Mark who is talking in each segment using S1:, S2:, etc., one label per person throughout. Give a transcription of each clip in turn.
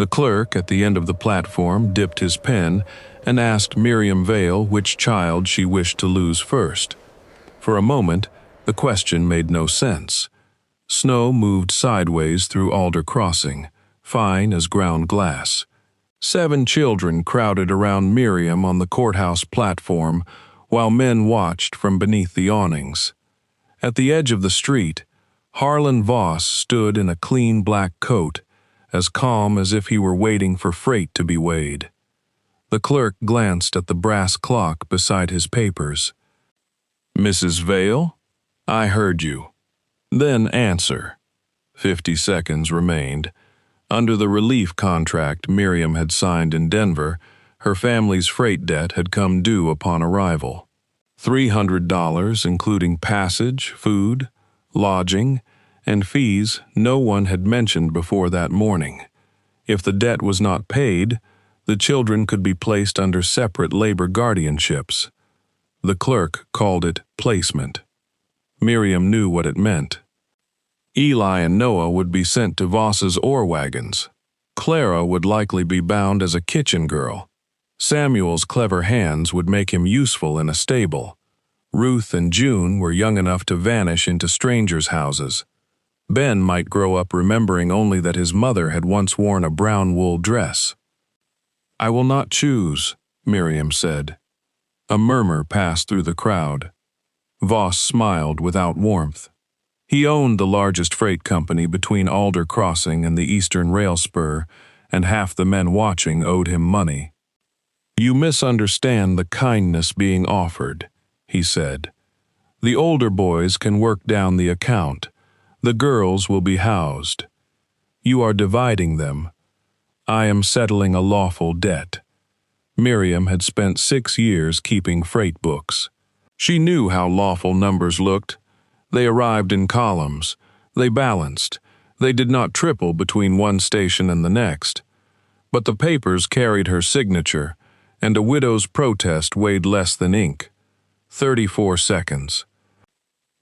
S1: The clerk at the end of the platform dipped his pen and asked Miriam Vale which child she wished to lose first. For a moment, the question made no sense. Snow moved sideways through Alder Crossing, fine as ground glass. 7 children crowded around Miriam on the courthouse platform, while men watched from beneath the awnings. At the edge of the street, Harlan Voss stood in a clean black coat, as calm as if he were waiting for freight to be weighed. The clerk glanced at the brass clock beside his papers. "Mrs. Vale, I heard you. Then answer." 50 seconds remained. Under the relief contract Miriam had signed in Denver, her family's freight debt had come due upon arrival. $300, including passage, food, lodging, and fees no one had mentioned before that morning. If the debt was not paid, the children could be placed under separate labor guardianships. The clerk called it placement. Miriam knew what it meant. Eli and Noah would be sent to Voss's ore wagons. Clara would likely be bound as a kitchen girl. Samuel's clever hands would make him useful in a stable. Ruth and June were young enough to vanish into strangers' houses. Ben might grow up remembering only that his mother had once worn a brown wool dress. "I will not choose," Miriam said. A murmur passed through the crowd. Voss smiled without warmth. He owned the largest freight company between Alder Crossing and the Eastern Rail Spur, and half the men watching owed him money. "You misunderstand the kindness being offered," he said. "The older boys can work down the account. The girls will be housed. You are dividing them. I am settling a lawful debt." Miriam had spent 6 years keeping freight books. She knew how lawful numbers looked. They arrived in columns. They balanced. They did not triple between one station and the next. But the papers carried her signature, and a widow's protest weighed less than ink. 34 seconds.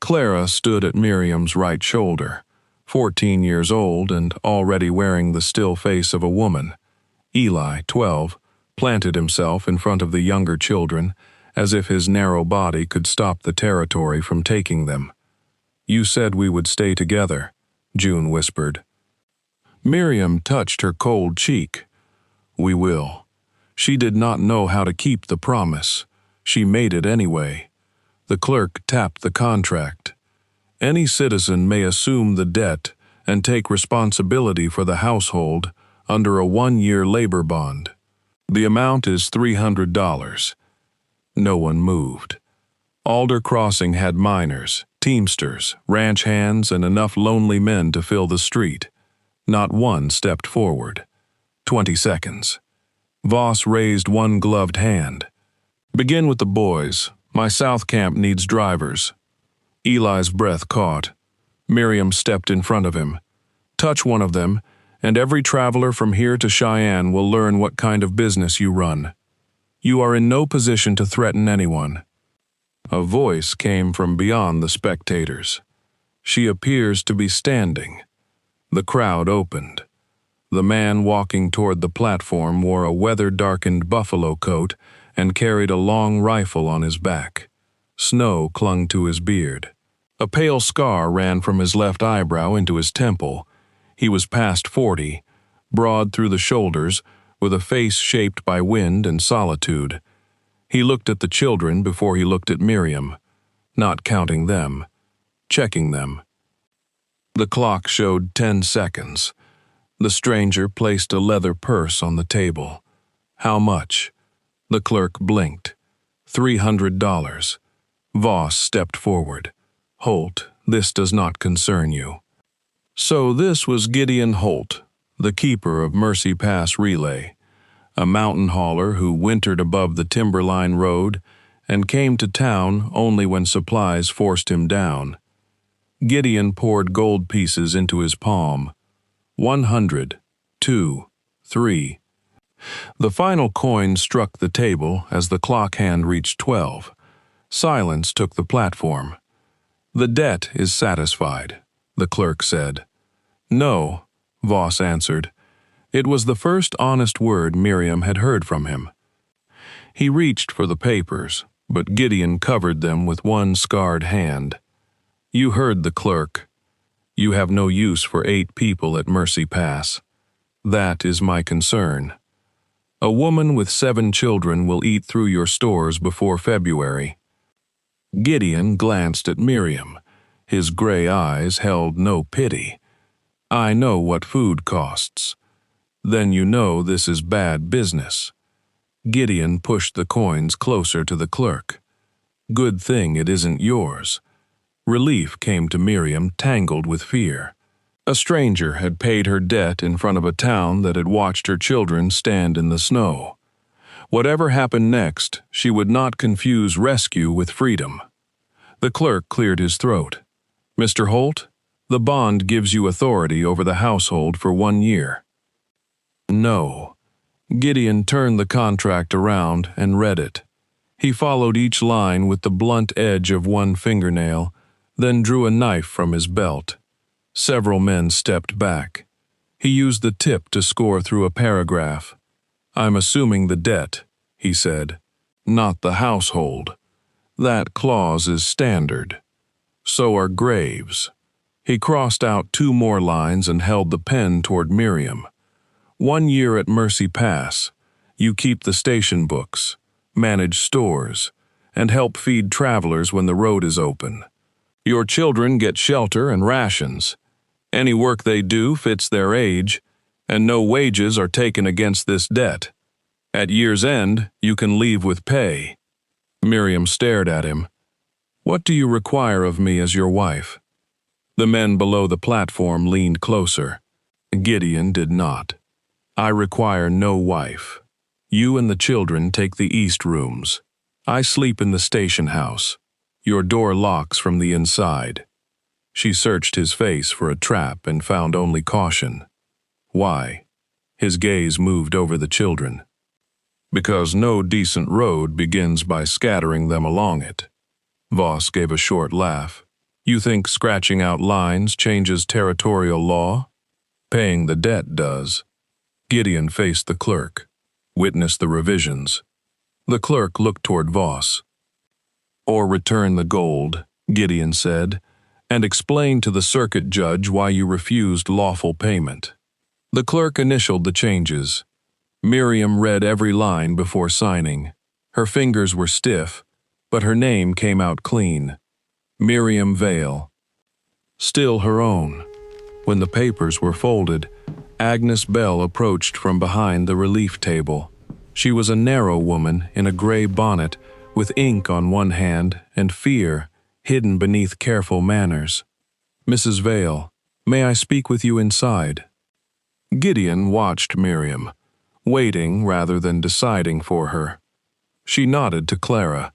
S1: Clara stood at Miriam's right shoulder, 14 years old and already wearing the still face of a woman. Eli, 12, planted himself in front of the younger children, as if his narrow body could stop the territory from taking them. "You said we would stay together," June whispered. Miriam touched her cold cheek. "We will." She did not know how to keep the promise. She made it anyway. The clerk tapped the contract. "Any citizen may assume the debt and take responsibility for the household under a 1-year labor bond. The amount is $300. No one moved. Alder Crossing had miners, teamsters, ranch hands, and enough lonely men to fill the street. Not one stepped forward. 20 seconds. Voss raised one gloved hand. "Begin with the boys. My South Camp needs drivers." Eli's breath caught. Miriam stepped in front of him. "Touch one of them, and every traveler from here to Cheyenne will learn what kind of business you run. You are in no position to threaten anyone." A voice came from beyond the spectators. "She appears to be standing." The crowd opened. The man walking toward the platform wore a weather-darkened buffalo coat and carried a long rifle on his back. Snow clung to his beard. A pale scar ran from his left eyebrow into his temple. He was past 40, broad through the shoulders, with a face shaped by wind and solitude. He looked at the children before he looked at Miriam, not counting them, checking them. The clock showed 10 seconds. The stranger placed a leather purse on the table. "How much?" The clerk blinked. $300. Voss stepped forward. "Holt, this does not concern you." So this was Gideon Holt, the keeper of Mercy Pass Relay, a mountain hauler who wintered above the Timberline Road and came to town only when supplies forced him down. Gideon poured gold pieces into his palm. 100, 2, 3. The final coin struck the table as the clock hand reached 12. Silence took the platform. "The debt is satisfied," the clerk said. "No," Voss answered. It was the first honest word Miriam had heard from him. He reached for the papers, but Gideon covered them with one scarred hand. "You heard the clerk. You have no use for 8 people at Mercy Pass. That is my concern. A woman with 7 children will eat through your stores before February." Gideon glanced at Miriam. His gray eyes held no pity. "I know what food costs." "Then you know this is bad business." Gideon pushed the coins closer to the clerk. "Good thing it isn't yours." Relief came to Miriam, tangled with fear. A stranger had paid her debt in front of a town that had watched her children stand in the snow. Whatever happened next, she would not confuse rescue with freedom. The clerk cleared his throat. "Mr. Holt, the bond gives you authority over the household for 1 year." "No." Gideon turned the contract around and read it. He followed each line with the blunt edge of one fingernail, then drew a knife from his belt. Several men stepped back. He used the tip to score through a paragraph. "I'm assuming the debt," he said, "not the household. That clause is standard. So are graves." He crossed out 2 more lines and held the pen toward Miriam. "1 year at Mercy Pass. You keep the station books, manage stores, and help feed travelers when the road is open. Your children get shelter and rations. Any work they do fits their age, and no wages are taken against this debt. At year's end, you can leave with pay." Miriam stared at him. "What do you require of me as your wife?" The men below the platform leaned closer. Gideon did not. "I require no wife. You and the children take the east rooms. I sleep in the station house. Your door locks from the inside." She searched his face for a trap and found only caution. "Why?" His gaze moved over the children. "Because no decent road begins by scattering them along it." Voss gave a short laugh. "You think scratching out lines changes territorial law? Paying the debt does." Gideon faced the clerk. "Witness the revisions." The clerk looked toward Voss. "Or return the gold," Gideon said, "and explain to the circuit judge why you refused lawful payment." The clerk initialed the changes. Miriam read every line before signing. Her fingers were stiff, but her name came out clean. Miriam Vale. Still her own. When the papers were folded, Agnes Bell approached from behind the relief table. She was a narrow woman in a gray bonnet, with ink on one hand and fear hidden beneath careful manners. "Mrs. Vale, may I speak with you inside?" Gideon watched Miriam, waiting rather than deciding for her. She nodded to Clara.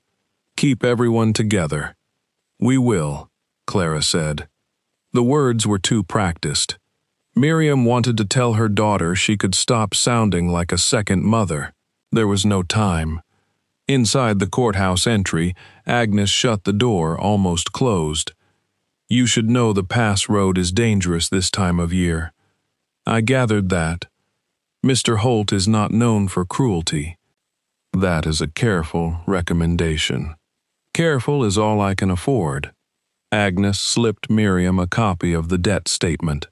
S1: "Keep everyone together." "We will," Clara said. The words were too practiced. Miriam wanted to tell her daughter she could stop sounding like a second mother. There was no time. Inside the courthouse entry, Agnes shut the door, almost closed. "You should know the pass road is dangerous this time of year." "I gathered that. Mr. Holt is not known for cruelty." "That is a careful recommendation." "Careful is all I can afford." Agnes slipped Miriam a copy of the debt statement.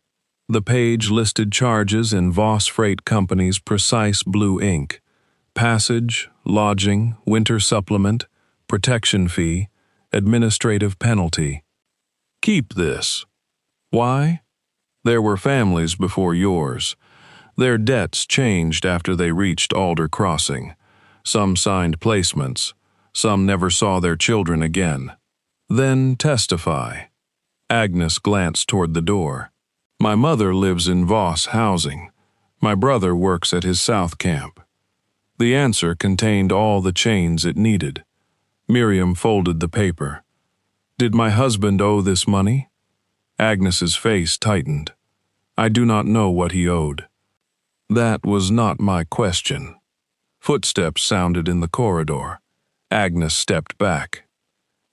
S1: The page listed charges in Voss Freight Company's precise blue ink: passage, lodging, winter supplement, protection fee, administrative penalty. "Keep this." "Why?" "There were families before yours. Their debts changed after they reached Alder Crossing. Some signed placements. Some never saw their children again." "Then testify." Agnes glanced toward the door. "My mother lives in Voss housing. My brother works at his south camp." The answer contained all the chains it needed. Miriam folded the paper. "Did my husband owe this money?" Agnes's face tightened. "I do not know what he owed." "That was not my question." Footsteps sounded in the corridor. Agnes stepped back.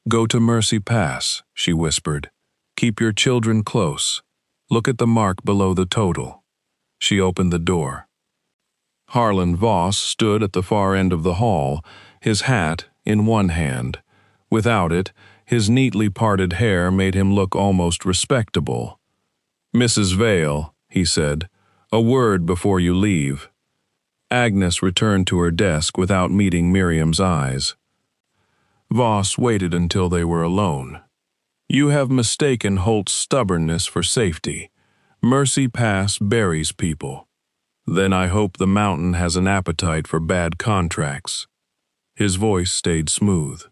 S1: "Go to Mercy Pass," she whispered. "Keep your children close. Look at the mark below the total." She opened the door. Harlan Voss stood at the far end of the hall, his hat in one hand. Without it, his neatly parted hair made him look almost respectable. "Mrs. Vale," he said, "a word before you leave." Agnes returned to her desk without meeting Miriam's eyes. Voss waited until they were alone. "You have mistaken Holt's stubbornness for safety. Mercy Pass buries people. Then I hope the mountain has an appetite for bad contracts." His voice stayed smooth.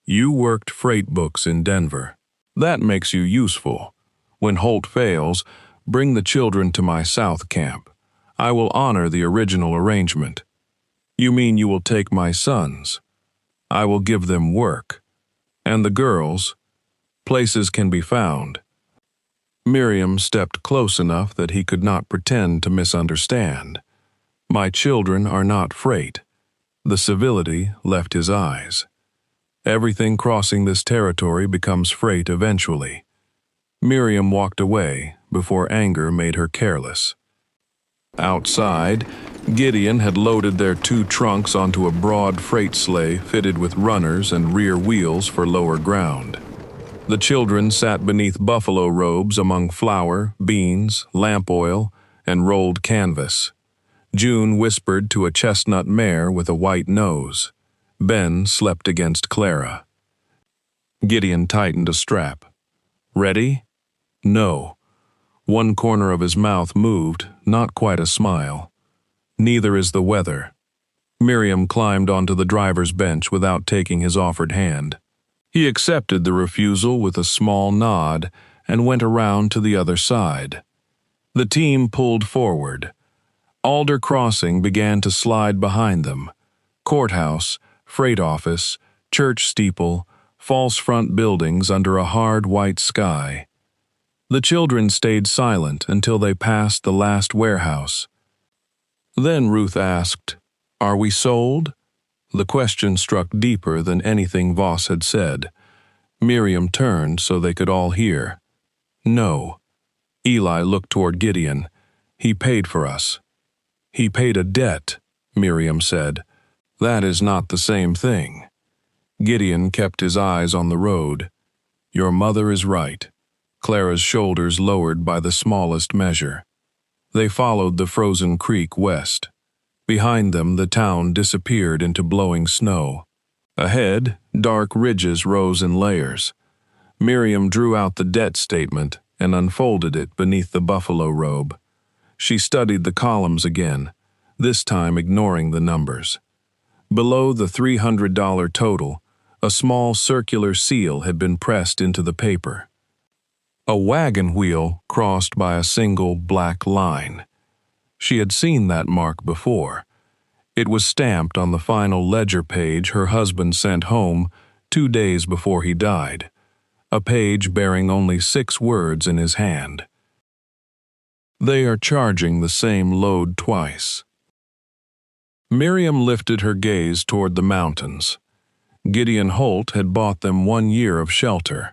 S1: "You worked freight books in Denver. That makes you useful. When Holt fails, bring the children to my South camp. I will honor the original arrangement." "You mean you will take my sons?" "I will give them work. And the girls? Places can be found." Miriam stepped close enough that he could not pretend to misunderstand. "My children are not freight." The civility left his eyes. Everything crossing this territory becomes freight eventually. Miriam walked away before anger made her careless. Outside, Gideon had loaded their 2 trunks onto a broad freight sleigh fitted with runners and rear wheels for lower ground. The children sat beneath buffalo robes among flour, beans, lamp oil, and rolled canvas. June whispered to a chestnut mare with a white nose. Ben slept against Clara. Gideon tightened a strap. "Ready?" "No." One corner of his mouth moved, not quite a smile. "Neither is the weather." Miriam climbed onto the driver's bench without taking his offered hand. He accepted the refusal with a small nod and went around to the other side. The team pulled forward. Alder Crossing began to slide behind them. Courthouse, freight office, church steeple, false front buildings under a hard white sky. The children stayed silent until they passed the last warehouse. Then Ruth asked, "Are we sold?" The question struck deeper than anything Voss had said. Miriam turned so they could all hear. "No." Eli looked toward Gideon. "He paid for us." "He paid a debt," Miriam said. "That is not the same thing." Gideon kept his eyes on the road. "Your mother is right." Clara's shoulders lowered by the smallest measure. They followed the frozen creek west. Behind them, the town disappeared into blowing snow. Ahead, dark ridges rose in layers. Miriam drew out the debt statement and unfolded it beneath the buffalo robe. She studied the columns again, this time ignoring the numbers. Below the $300 total, a small circular seal had been pressed into the paper. A wagon wheel crossed by a single black line. She had seen that mark before. It was stamped on the final ledger page her husband sent home 2 days before he died, a page bearing only 6 words in his hand. "They are charging the same load twice." Miriam lifted her gaze toward the mountains. Gideon Holt had bought them 1 year of shelter.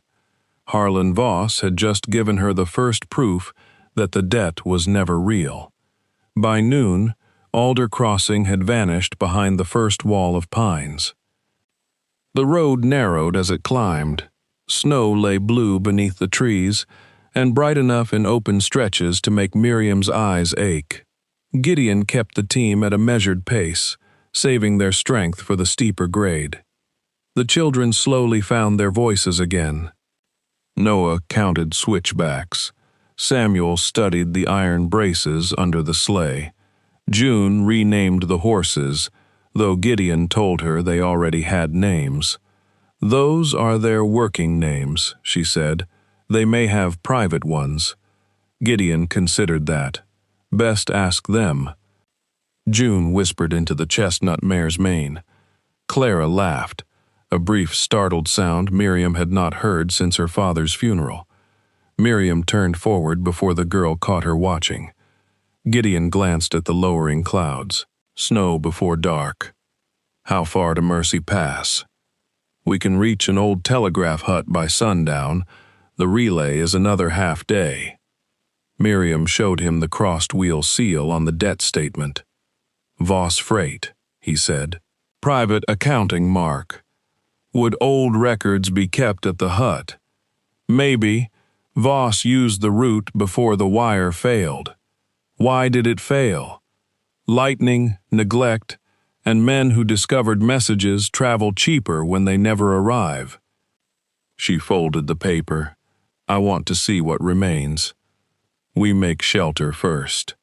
S1: Harlan Voss had just given her the first proof that the debt was never real. By noon, Alder Crossing had vanished behind the first wall of pines. The road narrowed as it climbed. Snow lay blue beneath the trees, and bright enough in open stretches to make Miriam's eyes ache. Gideon kept the team at a measured pace, saving their strength for the steeper grade. The children slowly found their voices again. Noah counted switchbacks. Samuel studied the iron braces under the sleigh. June renamed the horses, though Gideon told her they already had names. "Those are their working names," she said. "They may have private ones." Gideon considered that. Best ask them. June whispered into the chestnut mare's mane. Clara laughed, a brief startled sound Miriam had not heard since her father's funeral. Miriam turned forward before the girl caught her watching. Gideon glanced at the lowering clouds. Snow before dark. "How far to Mercy Pass?" "We can reach an old telegraph hut by sundown. The relay is another half day." Miriam showed him the crossed wheel seal on the debt statement. Voss Freight, he said. Private accounting mark. Would old records be kept at the hut? Maybe. Voss used the route before the wire failed. Why did it fail? Lightning, neglect, and men who discovered messages travel cheaper when they never arrive. She folded the paper. I want to see what remains. We make shelter first.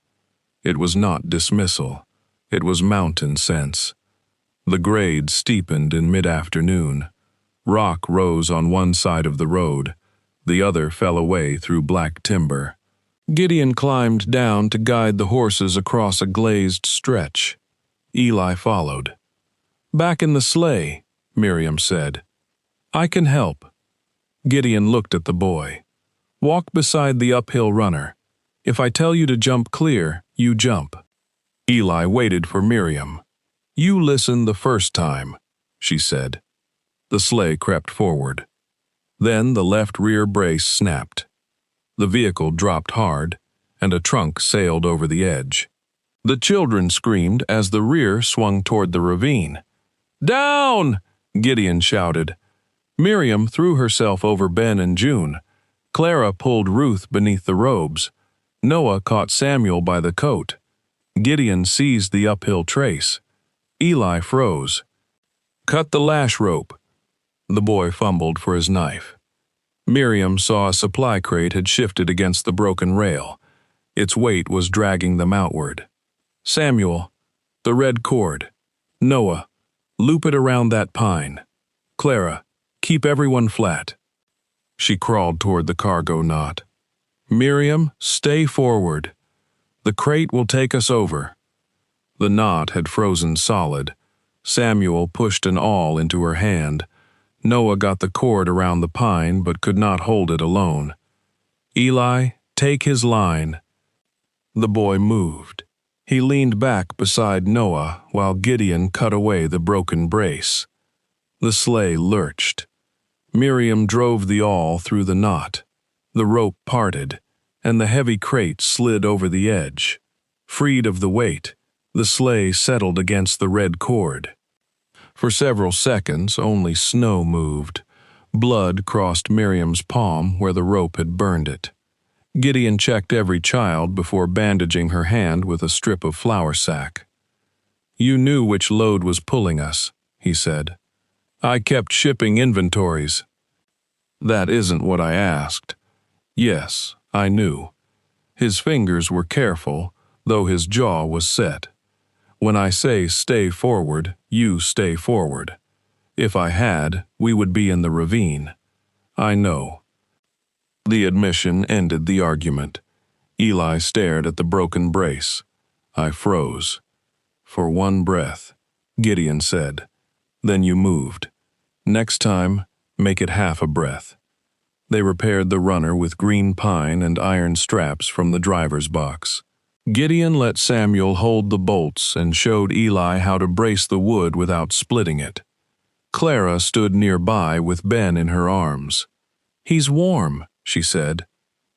S1: It was not dismissal. It was mountain sense. The grade steepened in mid-afternoon. Rock rose on one side of the road. The other fell away through black timber. Gideon climbed down to guide the horses across a glazed stretch. Eli followed. Back in the sleigh, Miriam said. I can help. Gideon looked at the boy. Walk beside the uphill runner. If I tell you to jump clear, you jump. Eli waited for Miriam. You listen the first time, she said. The sleigh crept forward. Then the left rear brace snapped. The vehicle dropped hard, and a trunk sailed over the edge. The children screamed as the rear swung toward the ravine. Down! Gideon shouted. Miriam threw herself over Ben and June. Clara pulled Ruth beneath the robes. Noah caught Samuel by the coat. Gideon seized the uphill trace. Eli froze. Cut the lash rope. The boy fumbled for his knife. Miriam saw a supply crate had shifted against the broken rail. Its weight was dragging them outward. Samuel, the red cord. Noah, loop it around that pine. Clara, keep everyone flat. She crawled toward the cargo knot. Miriam, stay forward. The crate will take us over. The knot had frozen solid. Samuel pushed an awl into her hand. Noah got the cord around the pine but could not hold it alone. Eli, take his line. The boy moved. He leaned back beside Noah while Gideon cut away the broken brace. The sleigh lurched. Miriam drove the awl through the knot. The rope parted, and the heavy crate slid over the edge. Freed of the weight, the sleigh settled against the red cord. For several seconds, only snow moved. Blood crossed Miriam's palm where the rope had burned it. Gideon checked every child before bandaging her hand with a strip of flour sack. You knew which load was pulling us, he said. I kept shipping inventories. That isn't what I asked. Yes, I knew. His fingers were careful, though his jaw was set. When I say stay forward, you stay forward. If I had, we would be in the ravine. I know. The admission ended the argument. Eli stared at the broken brace. I froze. For one breath, Gideon said. Then you moved. Next time, make it half a breath. They repaired the runner with green pine and iron straps from the driver's box. Gideon let Samuel hold the bolts and showed Eli how to brace the wood without splitting it. Clara stood nearby with Ben in her arms. He's warm, she said.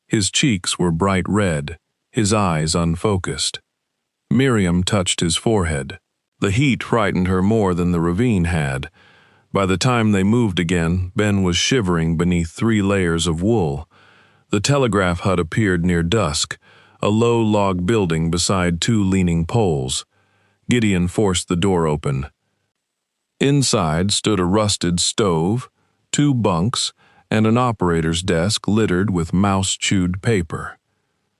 S1: His cheeks were bright red, his eyes unfocused. Miriam touched his forehead. The heat frightened her more than the ravine had. By the time they moved again, Ben was shivering beneath 3 layers of wool. The telegraph hut appeared near dusk, a low log building beside 2 leaning poles. Gideon forced the door open. Inside stood a rusted stove, 2 bunks, and an operator's desk littered with mouse-chewed paper.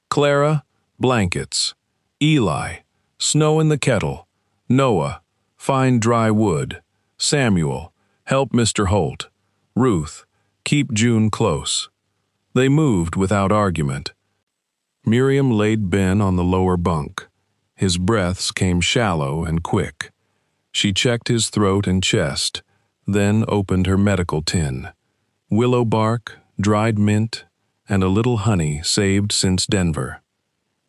S1: Clara, blankets. Eli, snow in the kettle. Noah, find dry wood. Samuel, help Mr. Holt. Ruth, keep June close. They moved without argument. Miriam laid Ben on the lower bunk. His breaths came shallow and quick. She checked his throat and chest, then opened her medical tin. Willow bark, dried mint, and a little honey saved since Denver.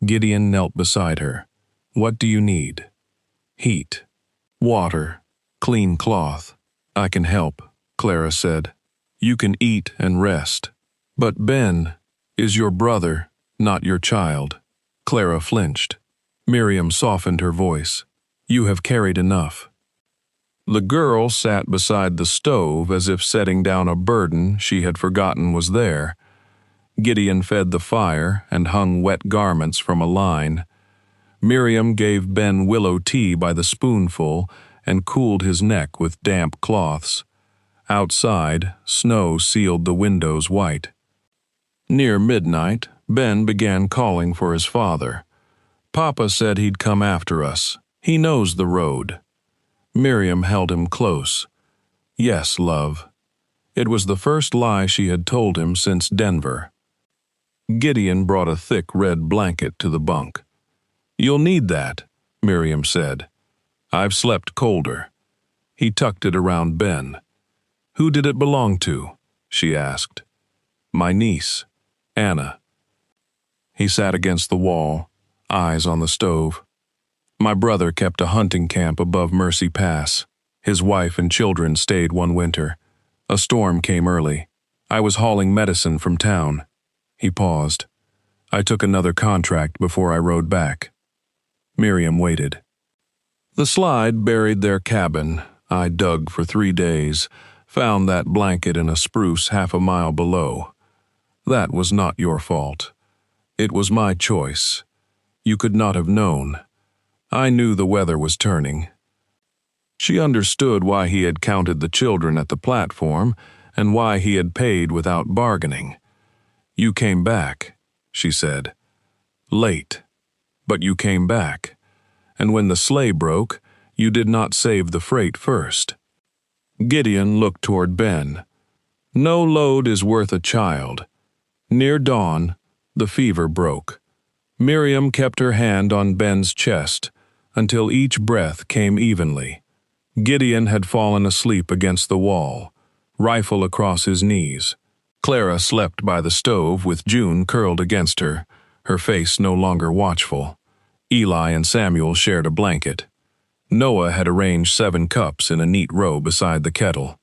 S1: Gideon knelt beside her. What do you need? Heat. Water. Clean cloth. I can help, Clara said. You can eat and rest. But Ben is your brother. Not your child. Clara flinched. Miriam softened her voice. You have carried enough. The girl sat beside the stove as if setting down a burden she had forgotten was there. Gideon fed the fire and hung wet garments from a line. Miriam gave Ben willow tea by the spoonful and cooled his neck with damp cloths. Outside, snow sealed the windows white. Near midnight, Ben began calling for his father. Papa said he'd come after us. He knows the road. Miriam held him close. Yes, love. It was the first lie she had told him since Denver. Gideon brought a thick red blanket to the bunk. You'll need that, Miriam said. I've slept colder. He tucked it around Ben. Who did it belong to? She asked. My niece, Anna. He sat against the wall, eyes on the stove. My brother kept a hunting camp above Mercy Pass. His wife and children stayed one winter. A storm came early. I was hauling medicine from town. He paused. I took another contract before I rode back. Miriam waited. The slide buried their cabin. I dug for 3 days, found that blanket in a spruce half a mile below. That was not your fault. It was my choice. You could not have known. I knew the weather was turning. She understood why he had counted the children at the platform and why he had paid without bargaining. You came back, she said. Late. But you came back. And when the sleigh broke, you did not save the freight first. Gideon looked toward Ben. No load is worth a child. Near dawn, the fever broke. Miriam kept her hand on Ben's chest until each breath came evenly. Gideon had fallen asleep against the wall, rifle across his knees. Clara slept by the stove with June curled against her, her face no longer watchful. Eli and Samuel shared a blanket. Noah had arranged 7 cups in a neat row beside the kettle.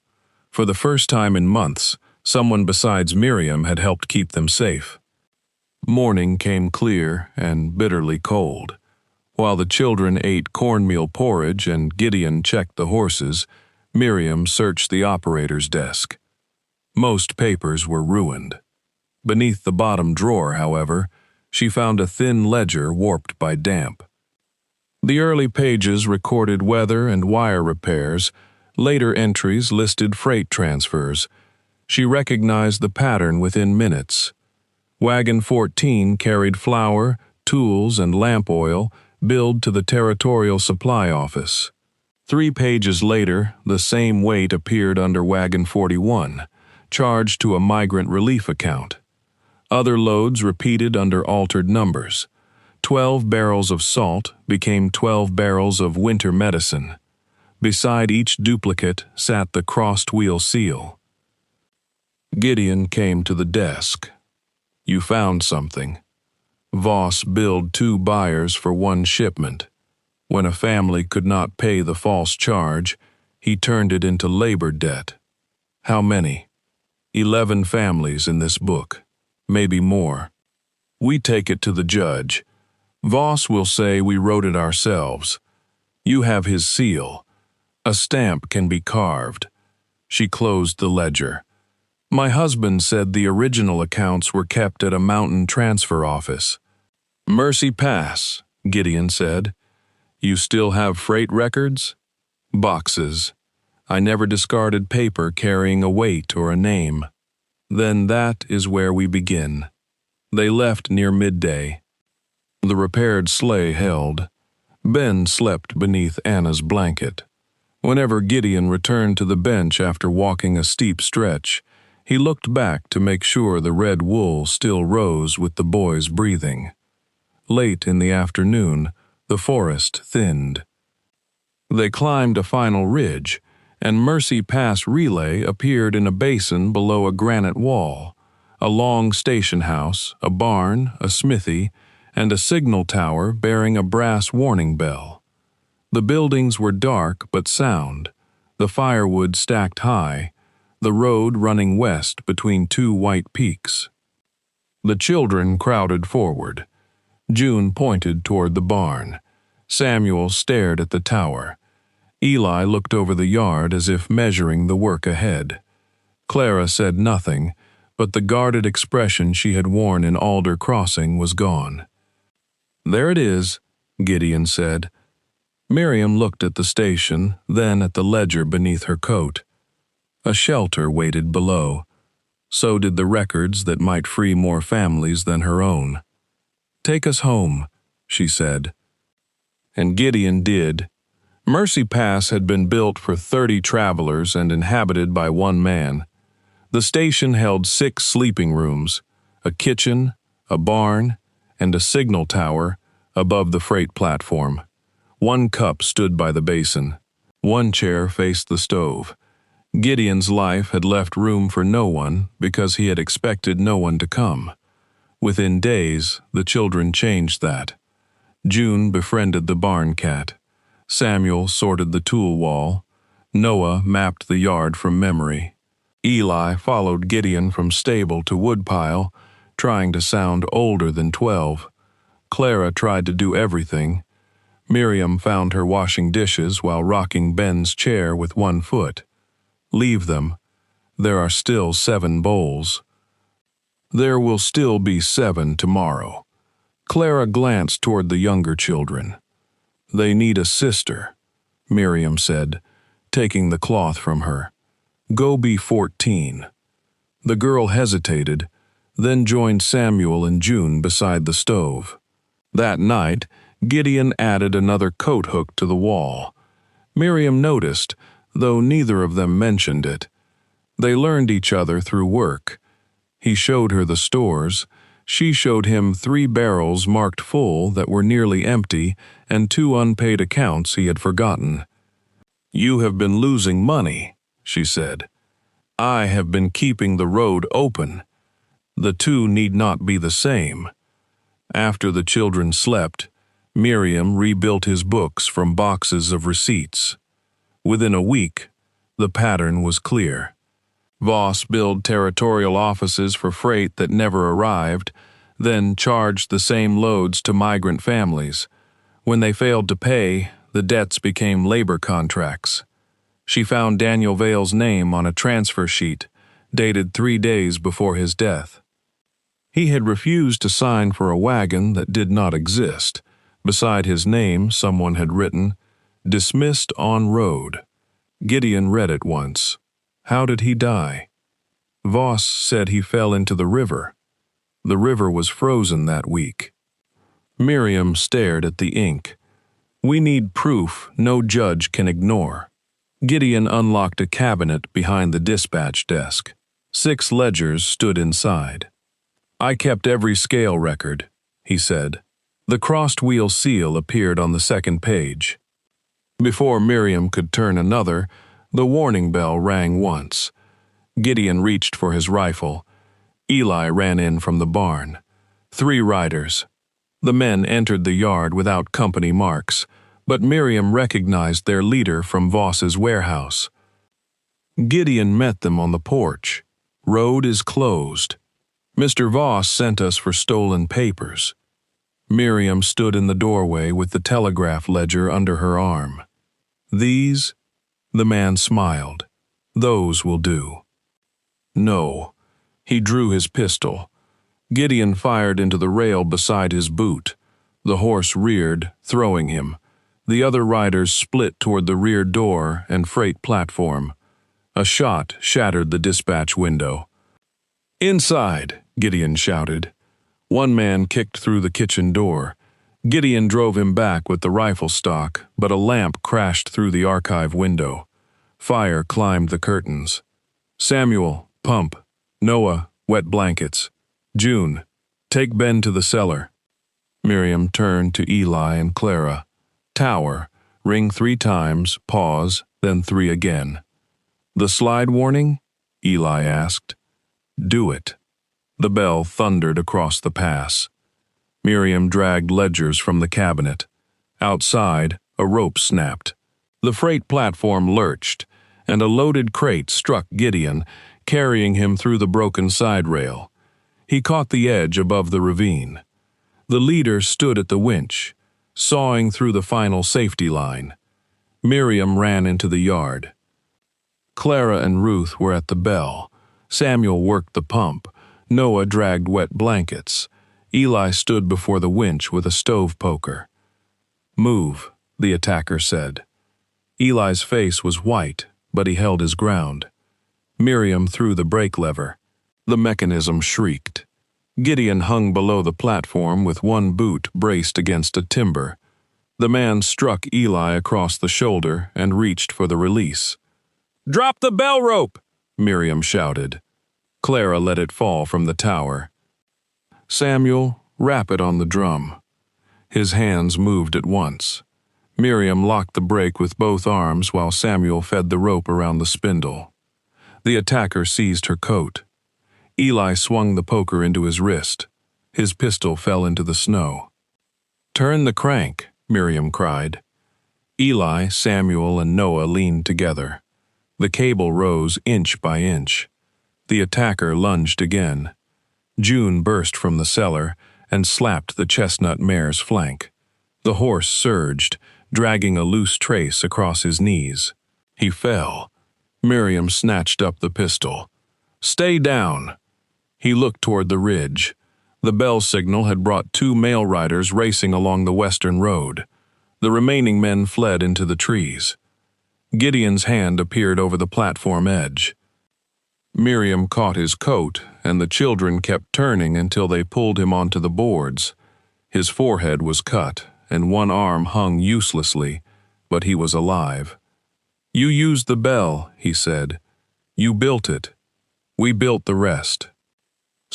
S1: For the first time in months, someone besides Miriam had helped keep them safe. Morning came clear and bitterly cold. While the children ate cornmeal porridge and Gideon checked the horses, Miriam searched the operator's desk. Most papers were ruined. Beneath the bottom drawer, however, she found a thin ledger warped by damp. The early pages recorded weather and wire repairs. Later entries listed freight transfers. She recognized the pattern within minutes. Wagon 14 carried flour, tools, and lamp oil, billed to the Territorial Supply Office. 3 pages later, the same weight appeared under Wagon 41, charged to a migrant relief account. Other loads repeated under altered numbers. 12 barrels of salt became 12 barrels of winter medicine. Beside each duplicate sat the crossed wheel seal. Gideon came to the desk. You found something. Voss billed 2 buyers for 1 shipment. When a family could not pay the false charge, he turned it into labor debt. How many? 11 families in this book, maybe more. We take it to the judge. Voss will say we wrote it ourselves. You have his seal. A stamp can be carved. She closed the ledger. My husband said the original accounts were kept at a mountain transfer office. Mercy Pass, Gideon said. You still have freight records? Boxes. I never discarded paper carrying a weight or a name. Then that is where we begin. They left near midday. The repaired sleigh held. Ben slept beneath Anna's blanket. Whenever Gideon returned to the bench after walking a steep stretch, he looked back to make sure the red wool still rose with the boy's breathing. Late in the afternoon, the forest thinned. They climbed a final ridge, and Mercy Pass Relay appeared in a basin below a granite wall. A long station house, a barn, a smithy, and a signal tower bearing a brass warning bell. The buildings were dark but sound, the firewood stacked high, the road running west between 2 white peaks. The children crowded forward. June pointed toward the barn. Samuel stared at the tower. Eli looked over the yard as if measuring the work ahead. Clara said nothing, but the guarded expression she had worn in Alder Crossing was gone. "There it is," Gideon said. Miriam looked at the station, then at the ledger beneath her coat. A shelter waited below. So did the records that might free more families than her own. "Take us home," she said. And Gideon did. Mercy Pass had been built for 30 travelers and inhabited by one man. The station held 6 sleeping rooms, a kitchen, a barn, and a signal tower above the freight platform. One cup stood by the basin. One chair faced the stove. Gideon's life had left room for no one because he had expected no one to come. Within days, the children changed that. June befriended the barn cat. Samuel sorted the tool wall. Noah mapped the yard from memory. Eli followed Gideon from stable to woodpile, trying to sound older than 12. Clara tried to do everything. Miriam found her washing dishes while rocking Ben's chair with one foot. Leave them. There are still 7 bowls. There will still be 7 tomorrow. Clara glanced toward the younger children. "They need a sister," Miriam said, taking the cloth from her. "Go be 14. The girl hesitated, then joined Samuel and June beside the stove. That night, Gideon added another coat hook to the wall. Miriam noticed, though neither of them mentioned it. They learned each other through work. He showed her the stores. She showed him 3 barrels marked full that were nearly empty and 2 unpaid accounts he had forgotten. "You have been losing money," she said. "I have been keeping the road open. The 2 need not be the same." After the children slept, Miriam rebuilt his books from boxes of receipts. Within a week, the pattern was clear. Voss billed territorial offices for freight that never arrived, then charged the same loads to migrant families. When they failed to pay, the debts became labor contracts. She found Daniel Vale's name on a transfer sheet, dated 3 days before his death. He had refused to sign for a wagon that did not exist. Beside his name, someone had written, "Dismissed on road." Gideon read it once. How did he die? Voss said he fell into the river. The river was frozen that week. Miriam stared at the ink. "We need proof no judge can ignore." Gideon unlocked a cabinet behind the dispatch desk. 6 ledgers stood inside. "I kept every scale record," he said. The crossed wheel seal appeared on the 2nd page. Before Miriam could turn another, the warning bell rang once. Gideon reached for his rifle. Eli ran in from the barn. 3 riders. The men entered the yard without company marks, but Miriam recognized their leader from Voss's warehouse. Gideon met them on the porch. "Road is closed. Mr. Voss sent us for stolen papers." Miriam stood in the doorway with the telegraph ledger under her arm. "These?" The man smiled. "Those will do." "No." He drew his pistol. Gideon fired into the rail beside his boot. The horse reared, throwing him. The other riders split toward the rear door and freight platform. A shot shattered the dispatch window. "Inside!" Gideon shouted. One man kicked through the kitchen door. Gideon drove him back with the rifle stock, but a lamp crashed through the archive window. Fire climbed the curtains. "Samuel, pump. Noah, wet blankets. June, take Ben to the cellar." Miriam turned to Eli and Clara. "Tower, ring 3 times, pause, then 3 again." "The slide warning?" Eli asked. "Do it." The bell thundered across the pass. Miriam dragged ledgers from the cabinet. Outside, a rope snapped. The freight platform lurched, and a loaded crate struck Gideon, carrying him through the broken side rail. He caught the edge above the ravine. The leader stood at the winch, sawing through the final safety line. Miriam ran into the yard. Clara and Ruth were at the bell. Samuel worked the pump. Noah dragged wet blankets. Eli stood before the winch with a stove poker. "Move," the attacker said. Eli's face was white, but he held his ground. Miriam threw the brake lever. The mechanism shrieked. Gideon hung below the platform with one boot braced against a timber. The man struck Eli across the shoulder and reached for the release. "Drop the bell rope!" Miriam shouted. Clara let it fall from the tower. "Samuel, rap it on the drum." His hands moved at once. Miriam locked the brake with both arms while Samuel fed the rope around the spindle. The attacker seized her coat. Eli swung the poker into his wrist. His pistol fell into the snow. "Turn the crank," Miriam cried. Eli, Samuel, and Noah leaned together. The cable rose inch by inch. The attacker lunged again. June burst from the cellar and slapped the chestnut mare's flank. The horse surged, dragging a loose trace across his knees. He fell. Miriam snatched up the pistol. "Stay down!" He looked toward the ridge. The bell signal had brought 2 mail riders racing along the western road. The remaining men fled into the trees. Gideon's hand appeared over the platform edge. Miriam caught his coat, and the children kept turning until they pulled him onto the boards. His forehead was cut, and one arm hung uselessly, but he was alive. "You used the bell," he said. "You built it. We built the rest."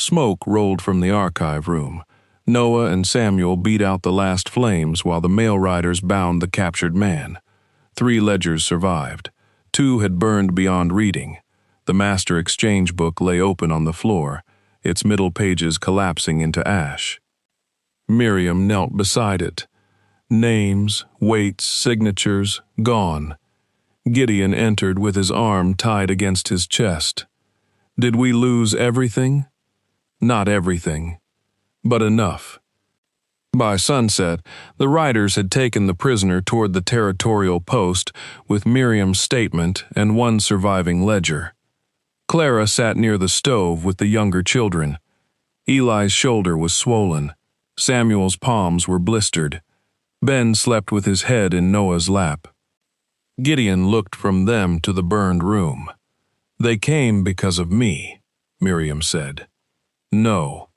S1: Smoke rolled from the archive room. Noah and Samuel beat out the last flames while the mail riders bound the captured man. 3 ledgers survived. 2 had burned beyond reading. The master exchange book lay open on the floor, its middle pages collapsing into ash. Miriam knelt beside it. Names, weights, signatures, gone. Gideon entered with his arm tied against his chest. Did we lose everything? Not everything, but enough. By sunset, the riders had taken the prisoner toward the territorial post with Miriam's statement and 1 surviving ledger. Clara sat near the stove with the younger children. Eli's shoulder was swollen. Samuel's palms were blistered. Ben slept with his head in Noah's lap. Gideon looked from them to the burned room. "They came because of me," Miriam said. "No,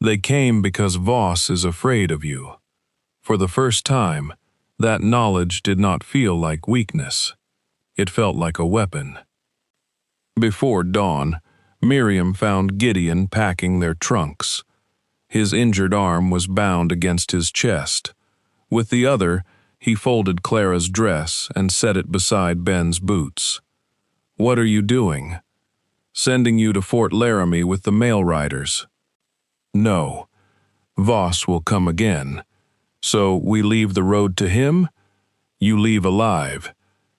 S1: they came because Voss is afraid of you." For the first time, that knowledge did not feel like weakness. It felt like a weapon. Before dawn, Miriam found Gideon packing their trunks. His injured arm was bound against his chest. With the other, he folded Clara's dress and set it beside Ben's boots. "What are you doing?" "Sending you to Fort Laramie with the mail riders." "No. Voss will come again. So we leave the road to him? You leave alive."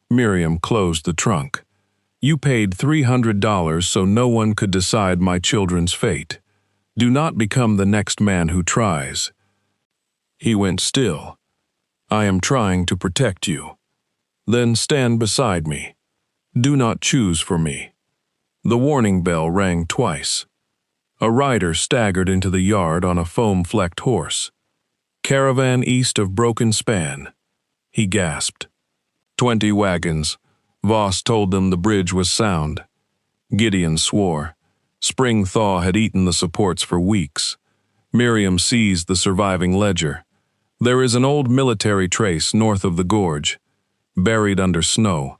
S1: Miriam closed the trunk. "You paid $300 so no one could decide my children's fate. Do not become the next man who tries." He went still. "I am trying to protect you." "Then stand beside me. Do not choose for me." The warning bell rang twice. A rider staggered into the yard on a foam-flecked horse. "Caravan east of Broken Span." He gasped. 20 wagons. Voss told them the bridge was sound. Gideon swore. Spring thaw had eaten the supports for weeks. Miriam seized the surviving ledger. "There is an old military trace north of the gorge, buried under snow.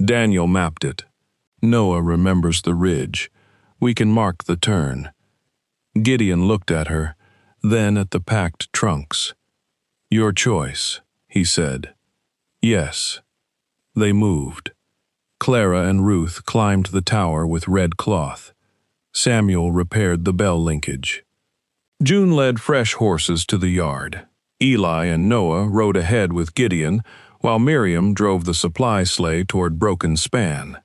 S1: Daniel mapped it. Noah remembers the ridge. We can mark the turn." Gideon looked at her, then at the packed trunks. "Your choice," he said. "Yes." They moved. Clara and Ruth climbed the tower with red cloth. Samuel repaired the bell linkage. June led fresh horses to the yard. Eli and Noah rode ahead with Gideon, while Miriam drove the supply sleigh toward Broken Span.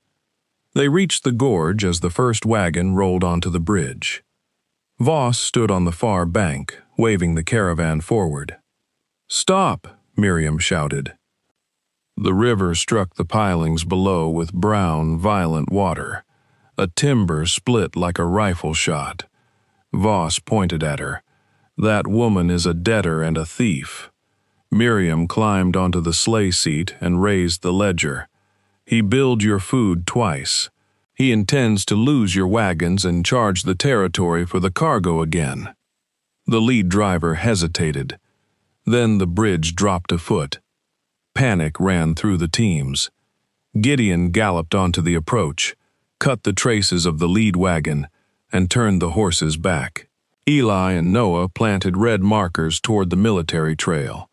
S1: They reached the gorge as the first wagon rolled onto the bridge. Voss stood on the far bank, waving the caravan forward. "Stop!" Miriam shouted. The river struck the pilings below with brown, violent water. A timber split like a rifle shot. Voss pointed at her. "That woman is a debtor and a thief." Miriam climbed onto the sleigh seat and raised the ledger. "He billed your food twice. He intends to lose your wagons and charge the territory for the cargo again." The lead driver hesitated. Then the bridge dropped a foot. Panic ran through the teams. Gideon galloped onto the approach, cut the traces of the lead wagon, and turned the horses back. Eli and Noah planted red markers toward the military trail.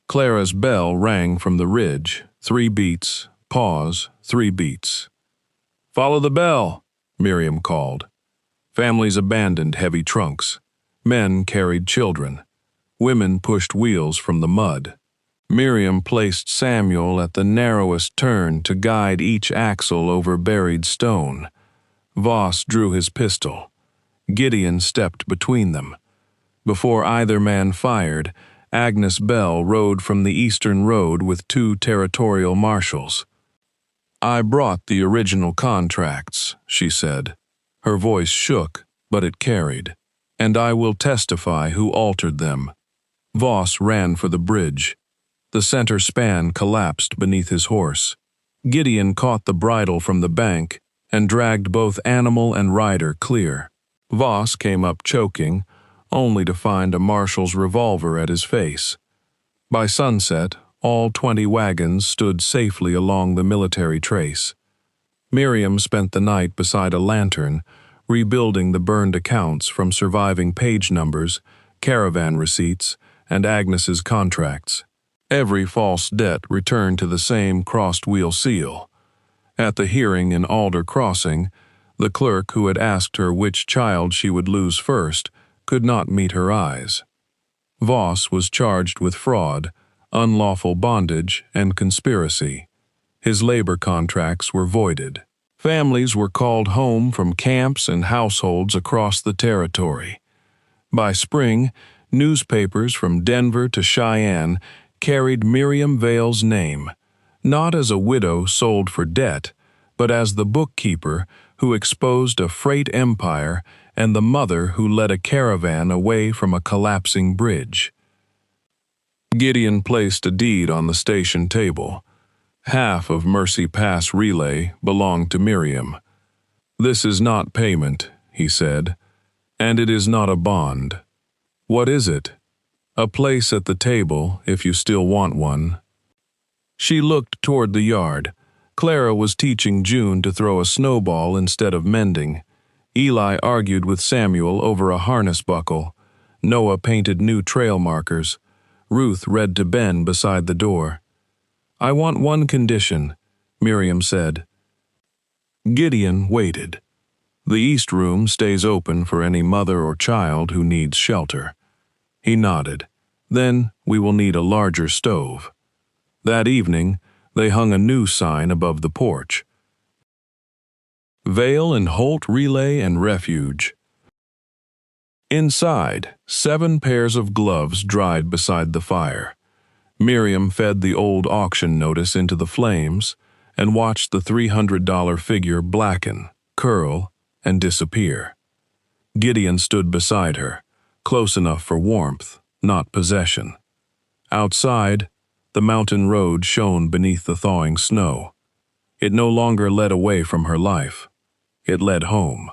S1: Clara's bell rang from the ridge. 3 beats, pause, 3 beats. "Follow the bell," Miriam called. Families abandoned heavy trunks. Men carried children. Women pushed wheels from the mud. Miriam placed Samuel at the narrowest turn to guide each axle over buried stone. Voss drew his pistol. Gideon stepped between them. Before either man fired, Agnes Bell rode from the eastern road with 2 territorial marshals. "I brought the original contracts," she said. Her voice shook, but it carried. "And I will testify who altered them." Voss ran for the bridge. The center span collapsed beneath his horse. Gideon caught the bridle from the bank and dragged both animal and rider clear. Voss came up choking, only to find a marshal's revolver at his face. By sunset, all 20 wagons stood safely along the military trace. Miriam spent the night beside a lantern, rebuilding the burned accounts from surviving page numbers, caravan receipts, and Agnes's contracts. Every false debt returned to the same crossed-wheel seal. At the hearing in Alder Crossing, the clerk who had asked her which child she would lose first could not meet her eyes. Voss was charged with fraud, unlawful bondage, and conspiracy. His labor contracts were voided. Families were called home from camps and households across the territory. By spring, newspapers from Denver to Cheyenne carried Miriam Vale's name, not as a widow sold for debt, but as the bookkeeper who exposed a freight empire and the mother who led a caravan away from a collapsing bridge. Gideon placed a deed on the station table. Half of Mercy Pass Relay belonged to Miriam. "This is not payment," he said, "and it is not a bond. What is it? A place at the table, if you still want one." She looked toward the yard. Clara was teaching June to throw a snowball instead of mending. Eli argued with Samuel over a harness buckle. Noah painted new trail markers. Ruth read to Ben beside the door. "I want one condition," Miriam said. Gideon waited. "The East Room stays open for any mother or child who needs shelter." He nodded. "Then we will need a larger stove." That evening, they hung a new sign above the porch. Vale and Holt Relay and Refuge. Inside, 7 pairs of gloves dried beside the fire. Miriam fed the old auction notice into the flames and watched the $300 figure blacken, curl, and disappear. Gideon stood beside her, close enough for warmth, not possession. Outside, the mountain road shone beneath the thawing snow. It no longer led away from her life. It led home.